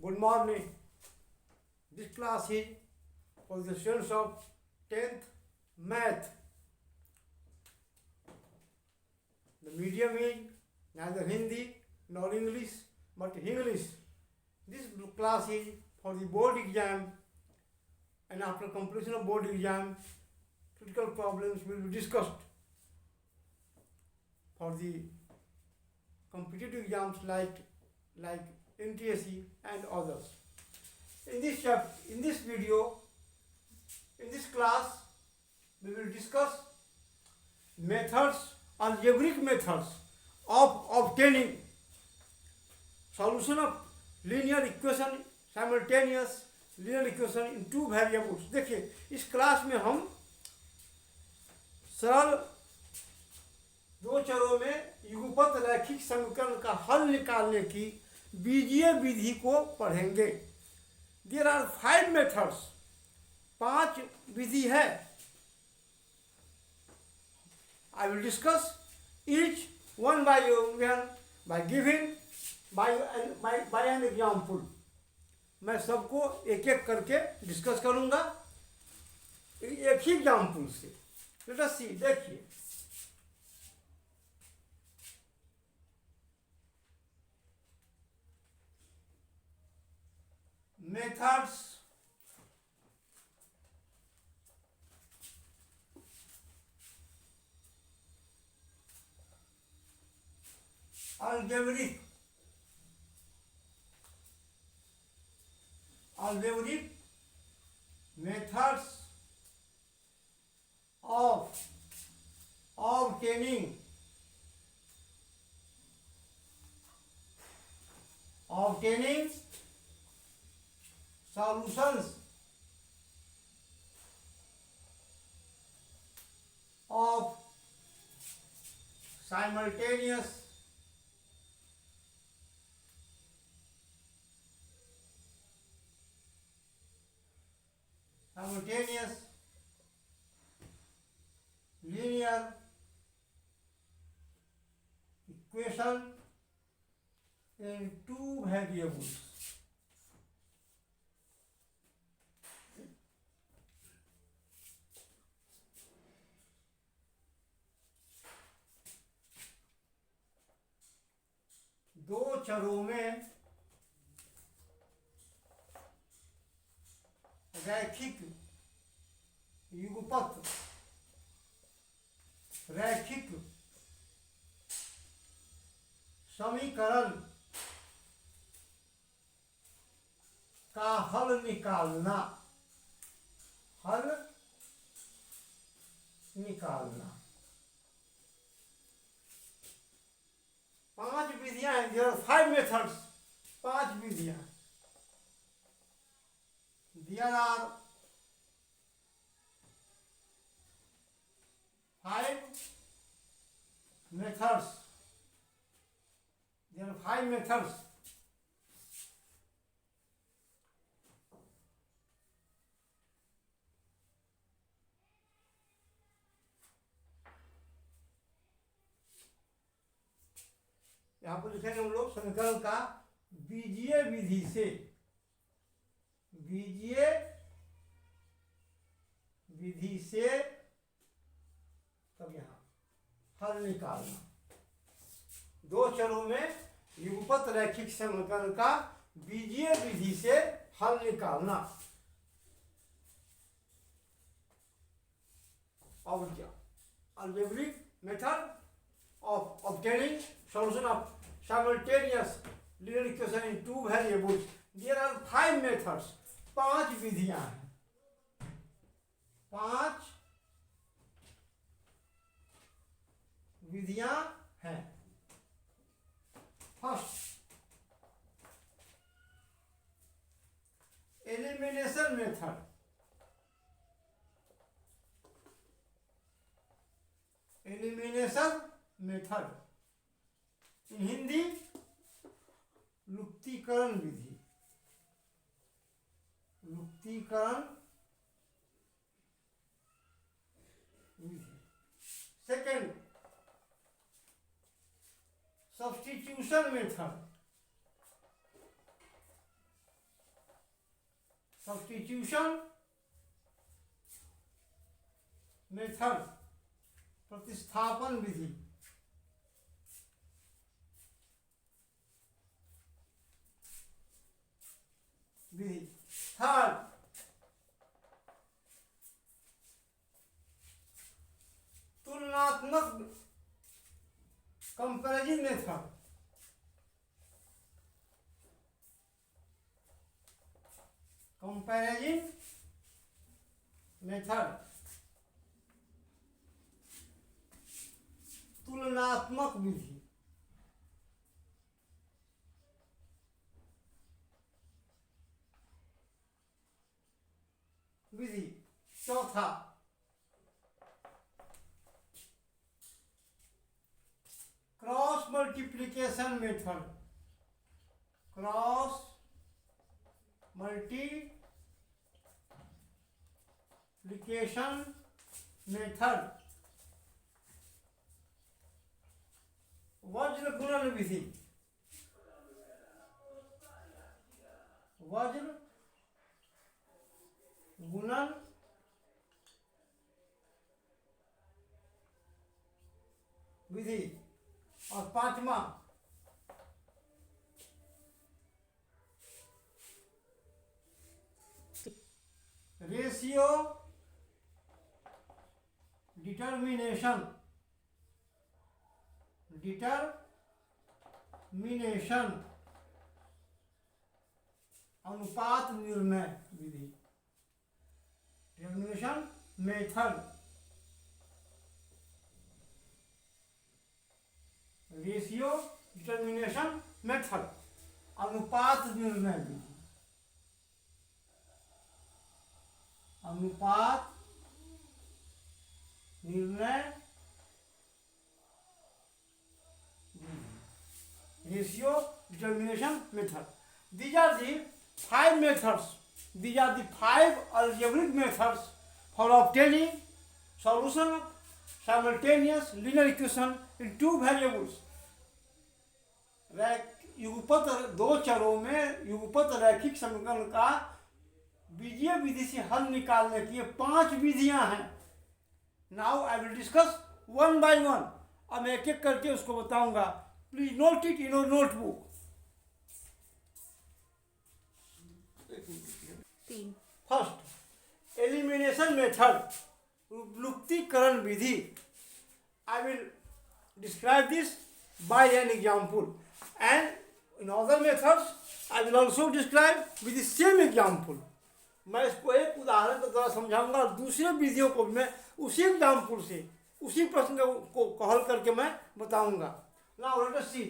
Good morning. This class is for the students of 10th Math. The medium is neither Hindi nor English but English. This class is for the board exam, and after completion of board exam, critical problems will be discussed for the competitive exams like NTSE and others. In this video, in this class, we will discuss algebraic methods of obtaining solution of linear equation, simultaneous linear equation in two variables. देखिए, इस class में हम सरल दो चरों में युगपत रैखिक समीकरण का हल निकालने की बीजीय विधि को पढ़ेंगे. There are 5 methods. 5 विधि है. I will discuss each one by giving by an example. मैं सबको एक एक करके डिस्कस करूंगा एक ही एग्जाम्पल से. लेट अस सी. देखिए, methods algebraic methods of obtaining solutions of simultaneous linear equation in two variables. दो चरों में रैखिक युगपत रैखिक समीकरण का हल निकालना. 5 विधियां हैं. There are 5 methods. 5 विधियां. There are 5 methods. There are 5 methods. यहाँ पर लिखेंगे हम लोग समीकरण का बीजीय विधि से. बीजीय विधि से तब यहाँ हल निकालना. दो चरों में युगपत रैखिक समीकरण का बीजीय विधि से हल निकालना. और क्या? algebraic method of obtaining solution of simultaneous linear equation in two variables. There are 5 methods. 5 विधियां हैं. 5 विधियां हैं. First, elimination method. Elimination method in Hindi लुप्तीकरण विधि. लुप्तीकरण विधि. Second, substitution method. Substitution method, प्रतिस्थापन विधि। थर्ड, तुलनात्मक कंपैरिजन मेथड। कंपैरिजन मेथड, तुलनात्मक विधि। चौथा, cross multiplication method. Cross multiplication method, वज्र गुणन विधि। वज्र गुणन विधि। और पांचवा, रेशियो डिटर्मिनेशन। अनुपात निर्णय विधि। Determination method, ratio determination method, अनुपात निर्णय विधि। अनुपात निर्णय ratio determination method. These are the 5 methods. These are the 5 algebraic methods for obtaining solution of simultaneous linear equation in 2 variables. युगपत दो चरों में युगपत रैखिक समीकरण का बीजीय विधि से हल निकालने की 5 विधियां हैं। Now I will discuss one by one. अब मैं एक एक करके उसको बताऊंगा। Please note it in your notebook. First, elimination method, लुप्तीकरण विधि। I will describe this by an example and in other methods I will also describe with the same example. मैं इसको एक उदाहरण के द्वारा समझाऊंगा और दूसरे विधियों को मैं उसी एग्जाम्पल से उसी प्रश्न को हल करके मैं बताऊंगा। Now let us C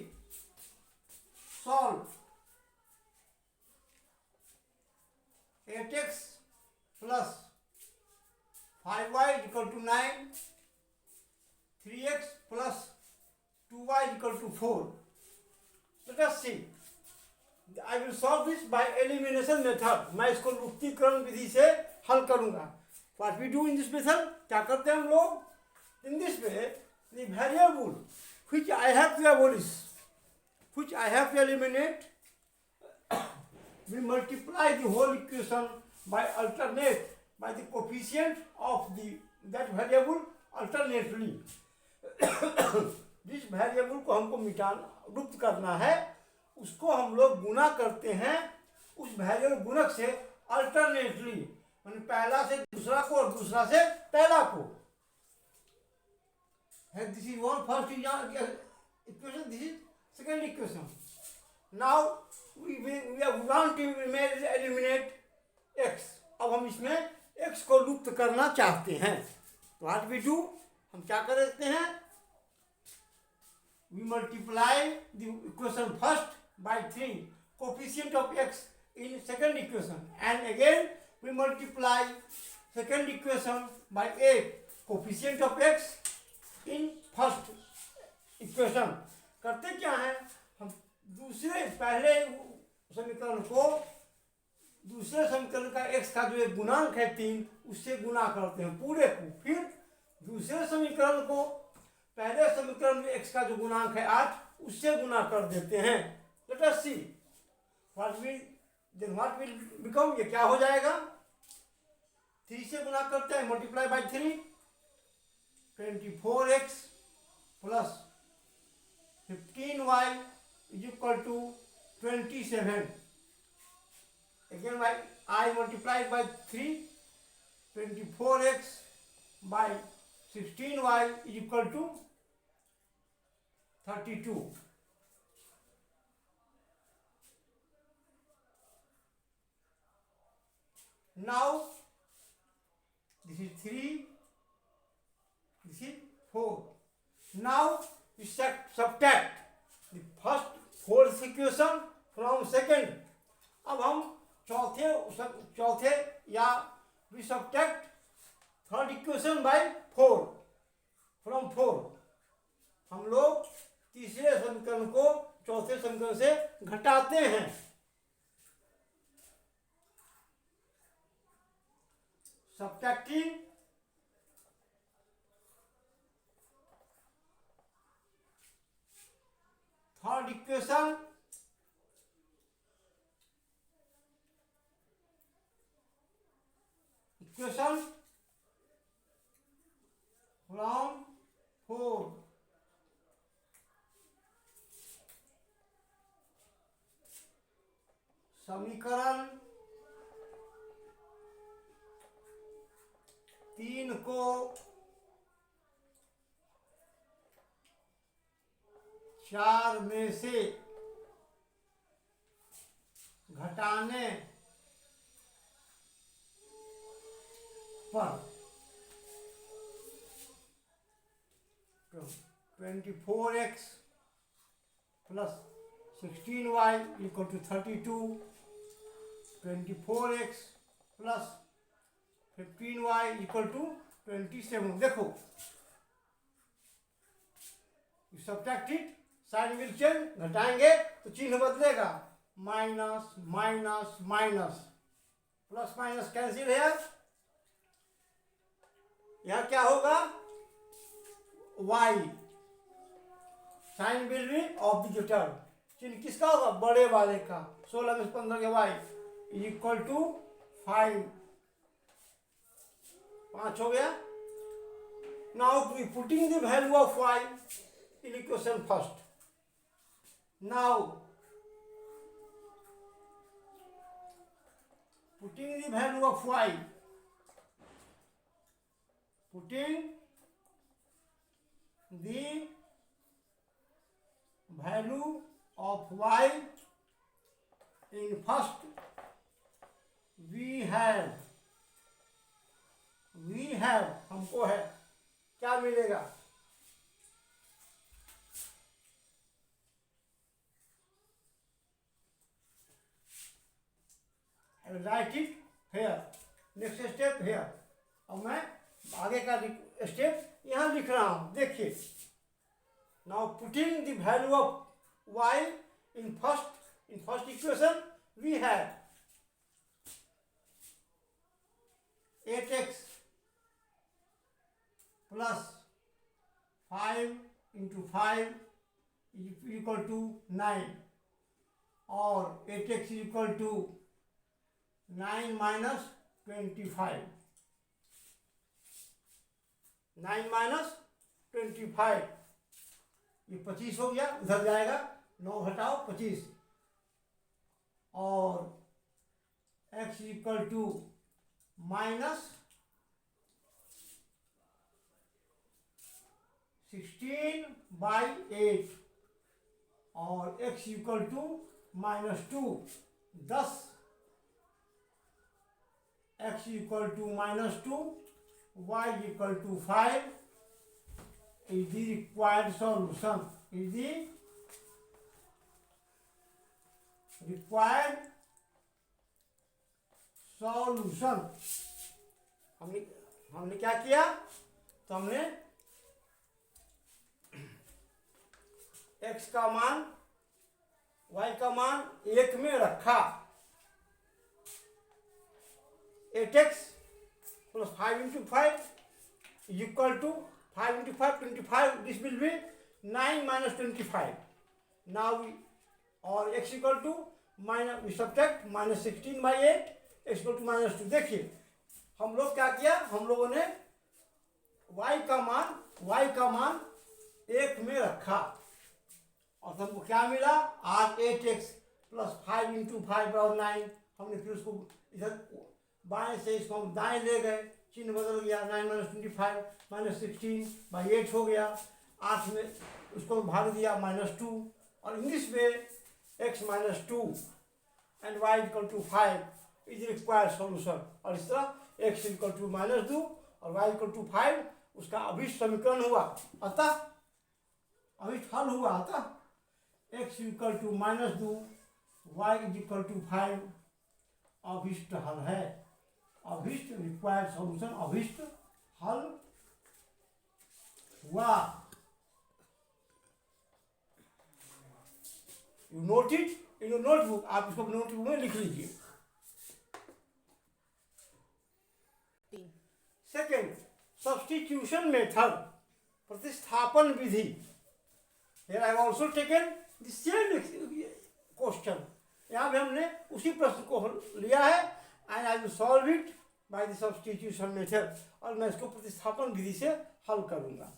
solve 8x plus 5y is equal to 9, 3x plus 2y is equal to 4. Let us see. I will solve this by elimination method. मैं इसको लुप्तीकरण विधि से हल करूंगा। What we do in this method? क्या करते हैं हम लोग? In this way, the variable which I have to abolish, which I have to eliminate, we multiply the whole equation by alternate by the coefficient of that variable alternately. जिस variable को हमको लुप्त करना है उसको हम लोग गुना करते हैं उस वेरिएबल गुणक से अल्टरनेटली, यानी पहला से दूसरा को और दूसरा से पहला को। This is one first equation, this is second equation. Now we want to eliminate x. अब हम इसमें x को लुप्त करना चाहते हैं। तो what we do, हम क्या करते हैं? We multiply the equation first by 3, coefficient of x in second equation, and again we multiply second equation by 8, coefficient of x in first equation. करते क्या है? हम पहले समीकरण को दूसरे समीकरण का x का जो एक गुणांक है 3 उससे गुना करते हैं पूरे को। फिर दूसरे समीकरण को पहले समीकरण में x का जो गुणांक है 8 उससे गुना कर देते हैं। Let us see what we then what will become, ये क्या हो जाएगा, 3 से गुना करते हैं, multiply by 3, 24x plus 15y is equal to 27. Again by I multiplied by 3, 24x by 16y is equal to 32. Now this is 3, this is 4. Now we subtract the first fourth equation from second. अब हम चौथे या we subtract third equation by 4 from 4. हम लोग तीसरे समीकरण को चौथे समीकरण से घटाते हैं. Subtracting third equation from 4. समीकरण 3 को 4 में से घटाने पर 24x plus 16y equal to 32, 24x plus 15y equal to 27. देखो subtract it, sign will change, घटाएंगे तो चिन्ह बदलेगा, minus minus minus, plus minus cancel है. यह क्या होगा, y, sign will be of the return. चिन्ह किसका होगा, बड़े वाले का. 16 में 15 के y इज इक्वल टू 5 हो गया. Now putting the value of y in equation first. Now putting the value of y, putting the value of y in first, we have हमको है क्या मिलेगा, write it here. Next step here. अब मैं आगे का स्टेप यहाँ लिख रहा हूँ. देखिए, now putting the value of y in first equation, we have 8x plus 5 into 5 equal to 9, और 8x equal to 9 minus 25, 9 minus 25, ये 25 हो गया, उधर जाएगा, 9 घटाओ 25, और x equal to minus 16 by 8, और x equal to minus 2, 10, x equal to minus 2, y equal to 5 is the required solution, is the required solution. हमने क्या किया, तो हमने x का मान y का मान 1 में रखा. 8x plus 5 into 5 is equal to 5 into 5, 25. This will be 9 minus 25. Now we, or x equal to minus subtract -16/8 x = -2। देखिए हम लोग क्या किया, हम लोगों ने y का मान 1 में रखा और हमको क्या मिला, 8x + 5 × 5 = 9। हमने फिर उसको इधर बाएं से इसको हम दाएं ले गए, चिन्ह बदल गया, 9 - 25 -16/8 हो गया। 8 में उसको भाग दिया -2 और इंग्लिश में x - 2 and y = 5 is required solution. और इस तरह x = -2 और y = 5 उसका अभिष्ट समीकरण हुआ, अतः अभिष्ट हल हुआ। अतः x = -2 y = 5 अभिष्ट हल है। अभिष्ट रिक्वायर्ड सॉल्यूशन, अभिष्ट हल हुआ। You note it in your notebook, आप इसको नोटबुक में लिख लीजिए। सेकेंड, सब्स्टिट्यूशन मेथड, प्रतिस्थापन विधि। Here I have also taken the same question। यहाँ भी हमने उसी प्रश्न को लिया है and I will solve it by the substitution method। और मैं इसको प्रतिस्थापन विधि से हल करूंगा।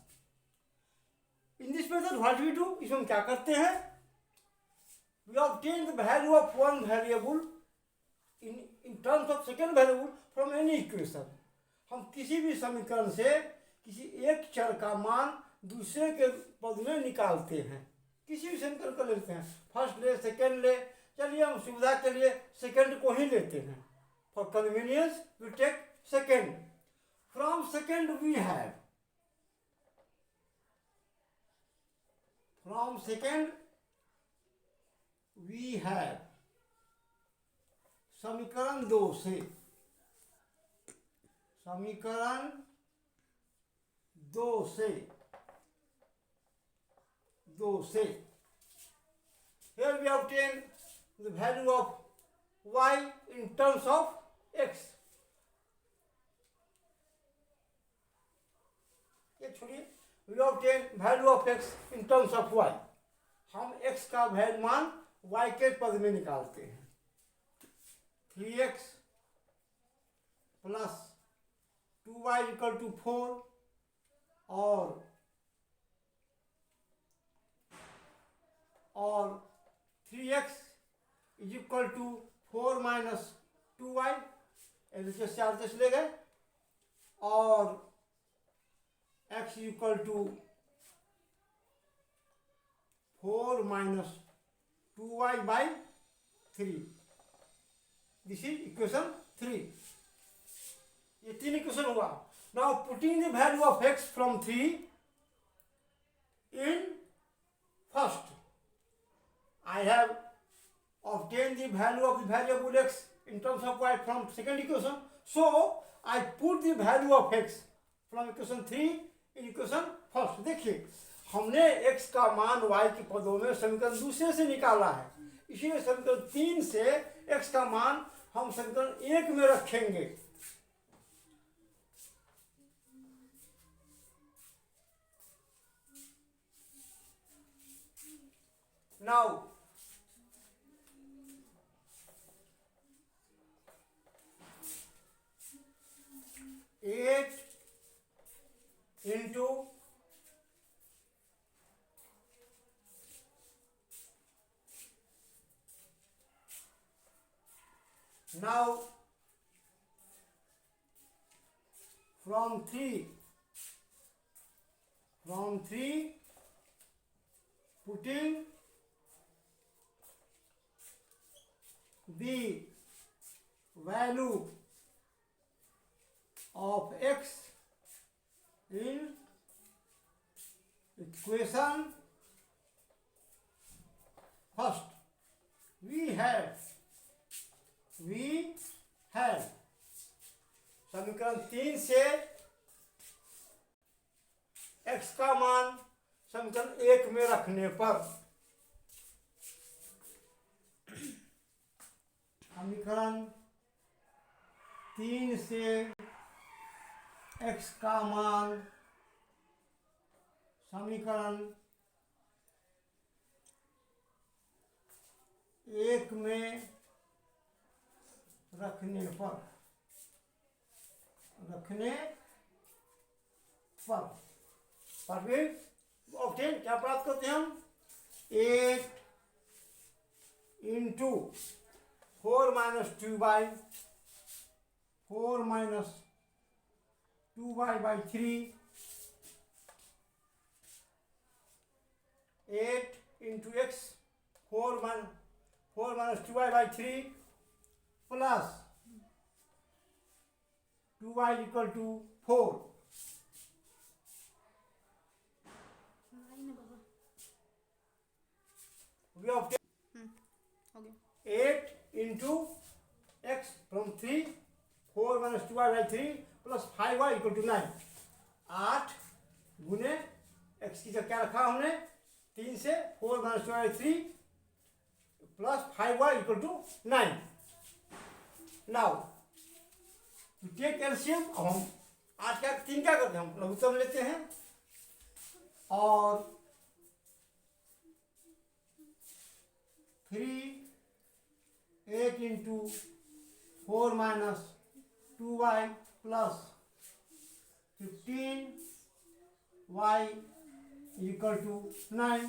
In this method what we do, इसमें हम क्या करते हैं, we obtain the value of one variable in terms of second variable from any equation। हम किसी भी समीकरण से किसी एक चर का मान दूसरे के पद में निकालते हैं। किसी भी समीकरण को लेते हैं, फर्स्ट ले सेकंड ले, चलिए हम सुविधा के लिए सेकंड को ही लेते हैं। For convenience we take second. From second we have, from second we have, समीकरण 2 से, समीकरण 2 से here we obtain the value of y in terms of x। ये छोड़िए, we obtain value of x in terms of y। हम x का मान y के पद में निकालते हैं। 3x + 2y = 4 और 3x = 4 - 2y, ऐसे 4 ले गए, और x = 4 - 2y/3। This is equation 3। ये 3 इक्वेशन हुआ। Now putting the value of x from 3 in first, I have obtained the value of the variable x in terms of y from second equation, so I put the value of x from equation 3 in equation first। देखिए हमने x का मान y के पदों में समीकरण दूसरे से निकाला है, इसीलिए समीकरण 3 से x का मान हम समीकरण 1 में रखेंगे। Now 8 into now from 3 putting the value of x in equation first, we have समीकरण 3 से x का मान समीकरण 1 में रखने पर, समीकरण 3 से x का मान समीकरण एक में रखने पर परवीन ऑप्शन क्या प्राप्त करते हैं हम? 8 into 4 minus 2y by 3 8 into x 4 minus 2y by 3 plus 2y equal to 4. We obtain हो गया 8 into x from 3 4 minus 2y by 3 plus 5y equal to 9. 8 गुने x की जगह क्या रखा हमने 3 से 4 minus 2y by 3 plus 5y equal to 9. Now to take LCM, अब हम 8 क्या 3 क्या करते हैं हम लघुत्तम लेते हैं और 8 into 4 minus 2y plus 15y equal to 9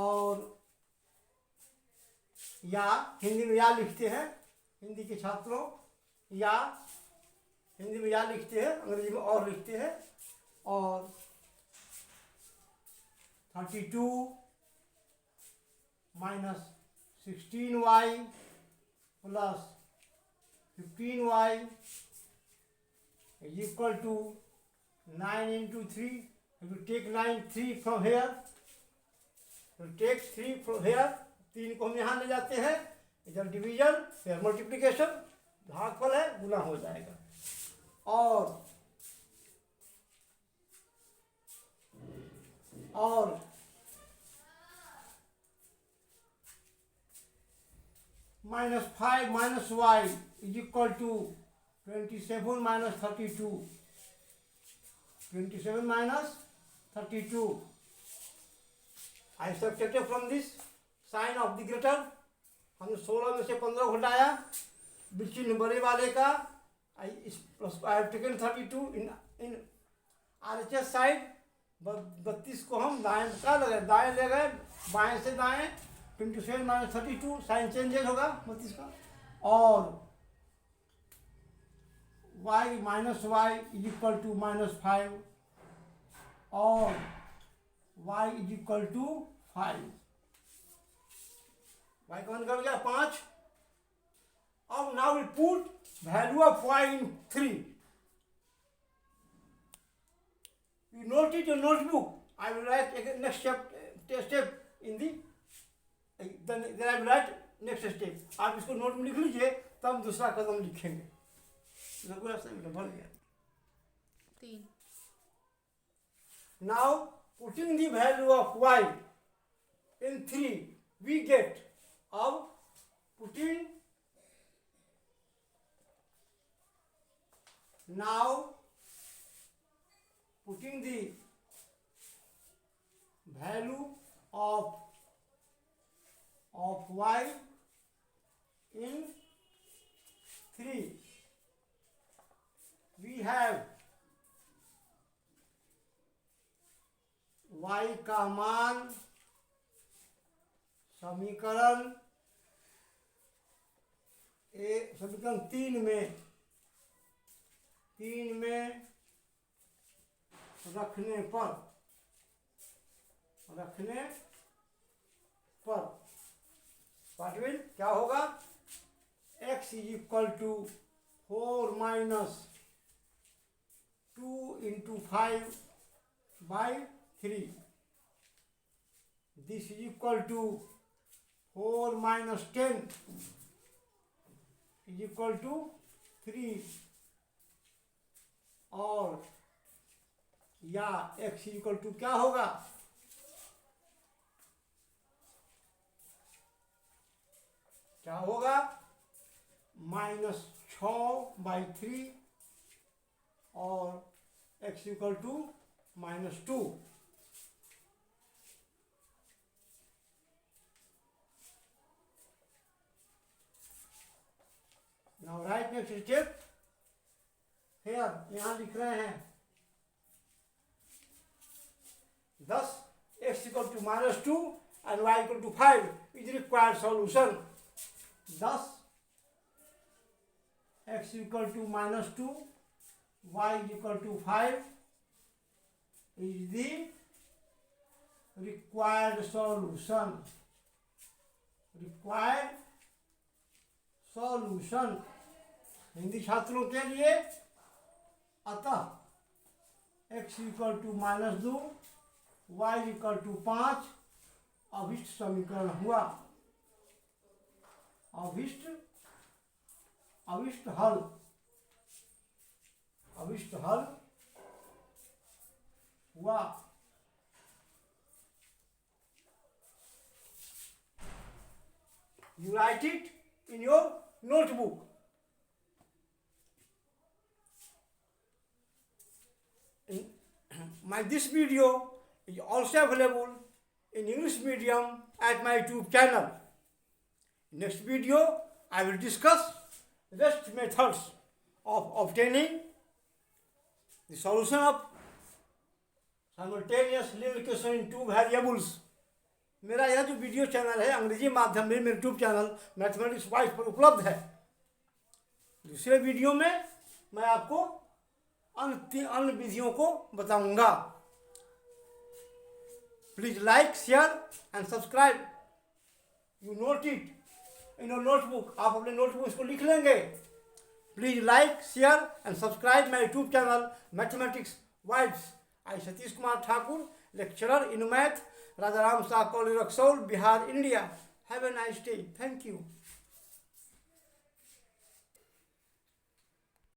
और या हिंदी में या लिखते हैं हिंदी के छात्रों या हिंदी में या लिखते हैं अंग्रेजी में और लिखते हैं और 32 minus 16y plus 15y is equal to 9 into 3. If you take 3 from here, you take 3 from here, 3 को हम यहाँ ले जाते हैं, इधर डिवीजन फिर मल्टीप्लिकेशन, भागफल है गुना हो जाएगा और -5 minus y is equal to 27 minus 32. 27 minus 32. I subtracted from this sign of the greater. हमने 16 में से 15 घटाया बिल्कुल बड़े वाले का. I have taken 32 in RHS side. 32 को हम दाएं का लगे दाएं ले गए बाएं से दाएं 27 minus 32 साइन चेंजेस होगा 32 का और y minus y is equal to -5 और y is equal to 5. y कौन कर गया 5. अब now we put value of y in 3. You note it in your notebook. I will write again next step in the then I will write next step. आप इसको note में लिख लीजिए तब दूसरा कदम लिखेंगे. भर गया 3. Now putting the value of y in 3 we get अब putting the value of y in 3 we have y का मान समीकरण 3 में रखने पर पाठविल क्या होगा x is equal to 4 minus 2 into 5 by 3. This is equal to 4 minus 10 is equal to 3 और या x इक्वल टू क्या होगा -6/3 और x equal to -2. Now write next step here, यहाँ लिख रहे हैं 10 x equal to -2 and y equal to 5 is required solution. 10 x equal to -2 y equal to 5 is the required solution। required solution Hindi छात्रों के लिए, अतः x equal to -2 y equal to 5 अभिष्ट समीकरण हुआ। अभिष्ट हल हुआ। You write it in your notebook। This video is also available in English medium at my YouTube channel. Next video I will discuss rest methods of obtaining the solution of simultaneous linear equation in two variables। मेरा यह जो video channel है अंग्रेजी माध्यम में मेरे YouTube channel mathematics wise पर उपलब्ध है। दूसरे वीडियो में मैं आपको अन्य विधियों को बताऊंगा। Please like, share and subscribe. You note it in your notebook. आप अपने नोटबुक इसको लिख लेंगे। Please like, share and subscribe my YouTube channel mathematics vibes. I Satish Kumar Thakur, lecturer in math, Rajaram Shah college Raxaul, Bihar, India. Have a nice day. Thank you.